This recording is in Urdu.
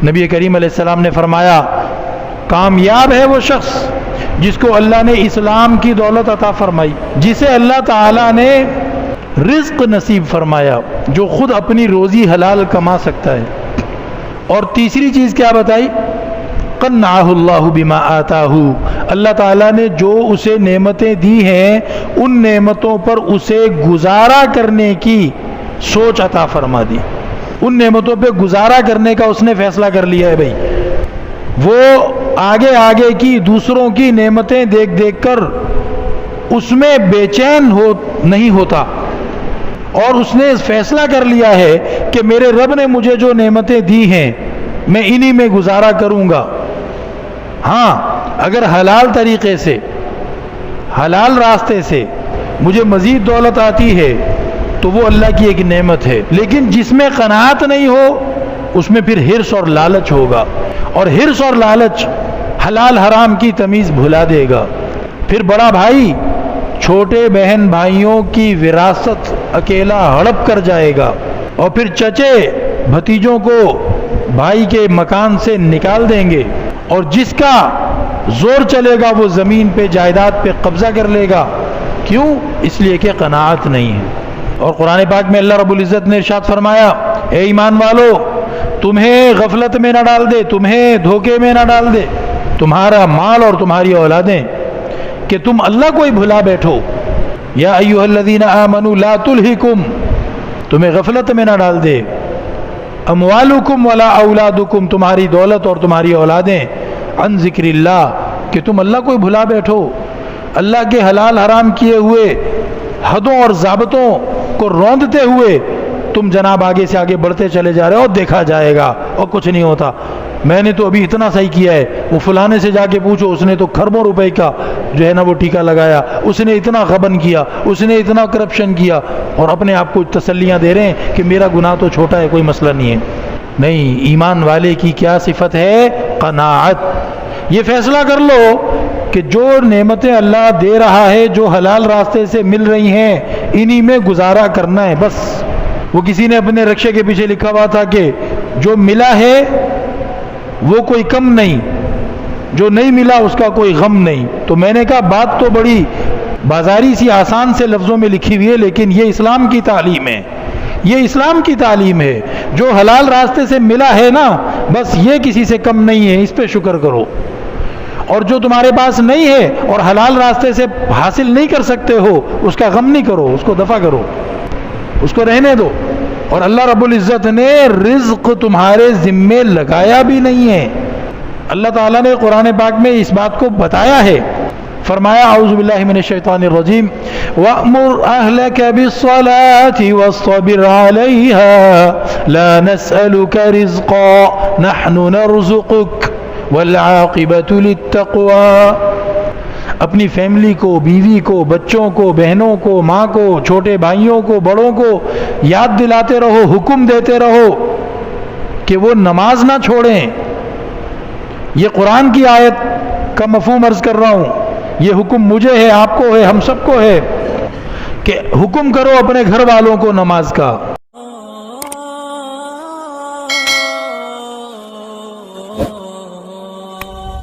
نبی کریم علیہ السلام نے فرمایا کامیاب ہے وہ شخص جس کو اللہ نے اسلام کی دولت عطا فرمائی، جسے اللہ تعالیٰ نے رزق نصیب فرمایا، جو خود اپنی روزی حلال کما سکتا ہے۔ اور تیسری چیز کیا بتائی؟ قنعہ اللہ بما آتاہ، اللہ تعالیٰ نے جو اسے نعمتیں دی ہیں ان نعمتوں پر اسے گزارا کرنے کی سوچ عطا فرما دی، ان نعمتوں پہ گزارا کرنے کا اس نے فیصلہ کر لیا ہے۔ بھائی وہ آگے کی دوسروں کی نعمتیں دیکھ دیکھ کر اس میں بے چین نہیں ہوتا، اور اس نے فیصلہ کر لیا ہے کہ میرے رب نے مجھے جو نعمتیں دی ہیں میں انہی میں گزارا کروں گا۔ ہاں اگر حلال طریقے سے، حلال راستے سے مجھے مزید دولت آتی ہے تو وہ اللہ کی ایک نعمت ہے، لیکن جس میں قناعت نہیں ہو اس میں پھر حرص اور لالچ ہوگا، اور حرص اور لالچ حلال حرام کی تمیز بھلا دے گا۔ پھر بڑا بھائی چھوٹے بہن بھائیوں کی وراثت اکیلا ہڑپ کر جائے گا، اور پھر چچے بھتیجوں کو بھائی کے مکان سے نکال دیں گے، اور جس کا زور چلے گا وہ زمین پہ جائیداد پہ قبضہ کر لے گا۔ کیوں؟ اس لیے کہ قناعت نہیں ہے۔ اور قرآن پاک میں اللہ رب العزت نے ارشاد فرمایا اے ایمان والو، تمہیں غفلت میں نہ ڈال دے، تمہیں دھوکے میں نہ ڈال دے تمہارا مال اور تمہاری اولادیں، کہ تم اللہ کو ہی بھلا بیٹھو۔ یا ایھا الذین آمنوا لا تلہکم، تمہیں غفلت میں نہ ڈال دے، اموالکم ولا اولادکم، تمہاری دولت اور تمہاری اولادیں، عن ذکر اللہ، کہ تم اللہ کو ہی بھلا بیٹھو، اللہ کے حلال حرام کیے ہوئے حدوں اور ضابطوں کو روندتے ہوئے تم جناب آگے سے آگے بڑھتے چلے جا رہے ہو، اور دیکھا جائے گا اور کچھ نہیں ہوتا، میں نے تو ابھی اتنا صحیح کیا ہے، وہ فلانے سے جا کے پوچھو، اس نے تو کھربوں روپے کا جو ہے نا وہ ٹیکہ لگایا، اس نے اتنا غبن کیا، اس نے اتنا کرپشن کیا، اور اپنے آپ کو تسلیاں دے رہے ہیں کہ میرا گناہ تو چھوٹا ہے، کوئی مسئلہ نہیں ہے۔ نہیں، ایمان والے کی کیا صفت ہے؟ قناعت۔ یہ فیصلہ کر لو کہ جو نعمتیں اللہ دے رہا ہے، جو حلال راستے سے مل رہی ہیں، انہی میں گزارا کرنا ہے بس۔ وہ کسی نے اپنے رکشے کے پیچھے لکھا ہوا تھا کہ جو ملا ہے وہ کوئی کم نہیں، جو نہیں ملا اس کا کوئی غم نہیں۔ تو میں نے کہا بات تو بڑی بازاری سی آسان سے لفظوں میں لکھی ہوئی ہے، لیکن یہ اسلام کی تعلیم ہے، یہ اسلام کی تعلیم ہے۔ جو حلال راستے سے ملا ہے نا، بس یہ کسی سے کم نہیں ہے، اس پہ شکر کرو، اور جو تمہارے پاس نہیں ہے اور حلال راستے سے حاصل نہیں کر سکتے ہو اس کا غم نہیں کرو، اس کو دفع کرو، اس کو رہنے دو۔ اور اللہ رب العزت نے رزق تمہارے ذمے لگایا بھی نہیں ہے، اللہ تعالیٰ نے قرآن پاک میں اس بات کو بتایا ہے، فرمایا اعوذ باللہ من الشیطان الرجیم وَأْمُرْ أَهْلَكَ بِالصَّلَاةِ وَاصْطَبِرْ عَلَيْهَا لَا نَسْأَلُكَ رِزْقًا نَحْنُ نَرْزُقُكَ وَالْعَاقِبَةُ لِلتَّقْوَى۔ اپنی فیملی کو، بیوی کو، بچوں کو، بہنوں کو، ماں کو، چھوٹے بھائیوں کو، بڑوں کو یاد دلاتے رہو، حکم دیتے رہو کہ وہ نماز نہ چھوڑیں۔ یہ قرآن کی آیت کا مفہوم عرض کر رہا ہوں، یہ حکم مجھے ہے، آپ کو ہے، ہم سب کو ہے کہ حکم کرو اپنے گھر والوں کو نماز کا۔